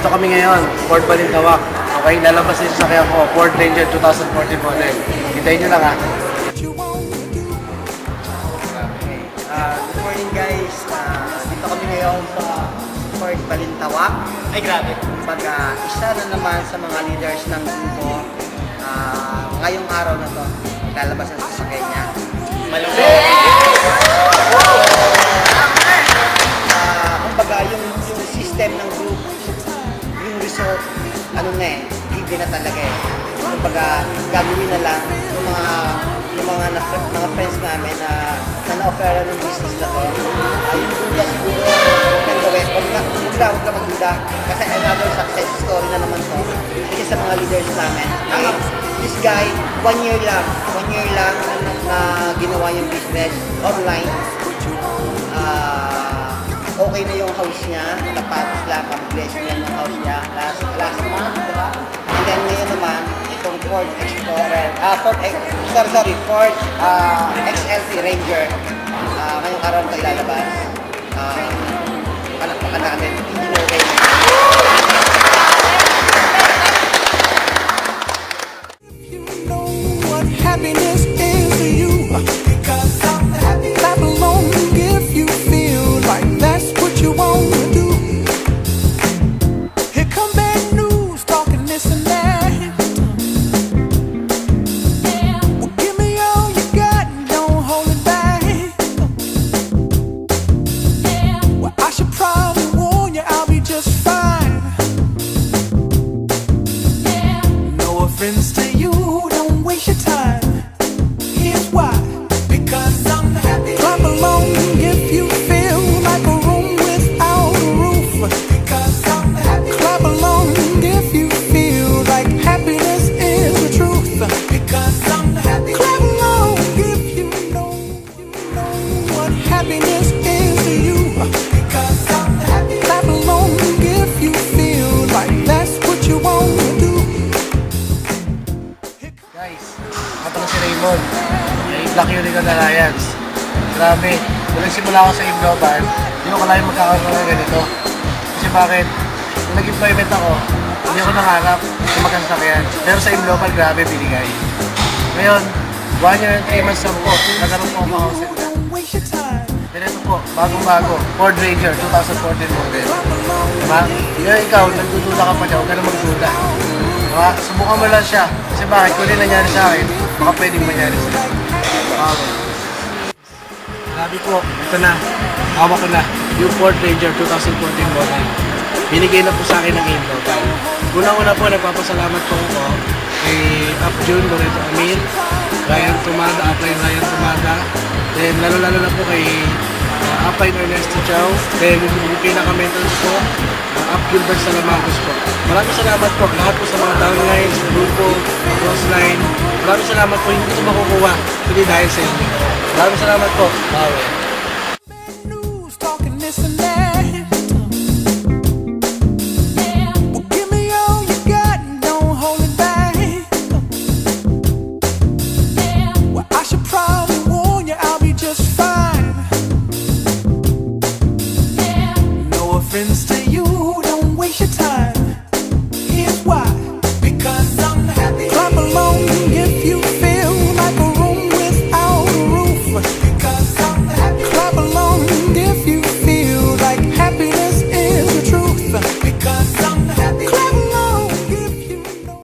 Dito kami ngayon, Ford Balintawak. Okay, lalabas din sa kaya ko, Ford Ranger 2014 model. Hintayin nyo lang ha. Good morning guys. Dito kami ngayon sa Ford Balintawak. Ay, grabe. Kumbaga, isa na naman sa mga leaders ng grupo. Ngayong araw na to, lalabas ang sasakyan niya. Malupit! Kumbaga, yung system ng group, yung result, given na talaga eh. Kumbaga, gagawin na lang yung mga friends namin na na-offera ng business na to. Yung duda siguro, kung gawin, huwag ka magduda. Kasi another success story na naman to. Kasi sa mga leaders namin. This guy, 1 year lang na ginawa yung business online. Okay na yung house niya, tapos lang, pag-bless niya yung house niya last month, diba? And then ngayon naman, itong Ford Explorer, Ford XLT Ranger, ngayong araw ito ilalabas. Palakpakan natin, engineer Ray. Happiness is to you, because I'm happy. Clap along if you feel like that's what you want to do. Here come bad news, talking this and that. Well, give me all you got, don't hold it back. Well, I should probably warn you, I'll be just fine. No offense to you, don't waste your time. Here's why. Because I'm happy. Clap along if you feel like a room without a roof. Because I'm happy. Clap along if you feel like happiness is the truth. Because I'm happy. Clap along if you know what happiness is to you. Because I'm happy. Clap along if you feel like that's what you want to do. Guys, ako pala si Raymond. Ay, Black Unicorn Alliance. Grabe, nung nagsimula ako sa Imloban, hindi ko kalahin magkakaroon ng ganito. Kasi bakit? Nung nag-employment ako, hindi ako nangarap na magkasakyan. Pero sa Imloban, grabe, binigay. Ngayon, 1 year and 3 months na po, nagkaroon po ako house and lot. Don't waste your time. Then ito po, bagong-bago, Ford Ranger 2014 model. Diba? Ngayon ikaw, nagdududa ka pa niya, huwag ka na magduda. Diba? Subukan mo lang siya. Kasi bakit? Kung hindi nangyari sa akin, baka pwedeng mangyari sa akin. Grabe po, ito na. Hawak ko na. Yung Ford Ranger 2014 model. Binigay na po sa akin ng Info. Unang-una po, nagpapasalamat po ako kay Up June, Loreto Amil, Ryan Tumada, Upline Ryan Tumada, then lalo-lalo na po kay Upline Ernesto Chow, then yung pinaka-mentors po, Up Gilbert Salamagos po. Maraming salamat po lahat po sa mga downlines, grupo, crossline. Maraming salamat po, hindi ko makukuha, hindi dahil sa inyo. Maraming salamat po. Bye.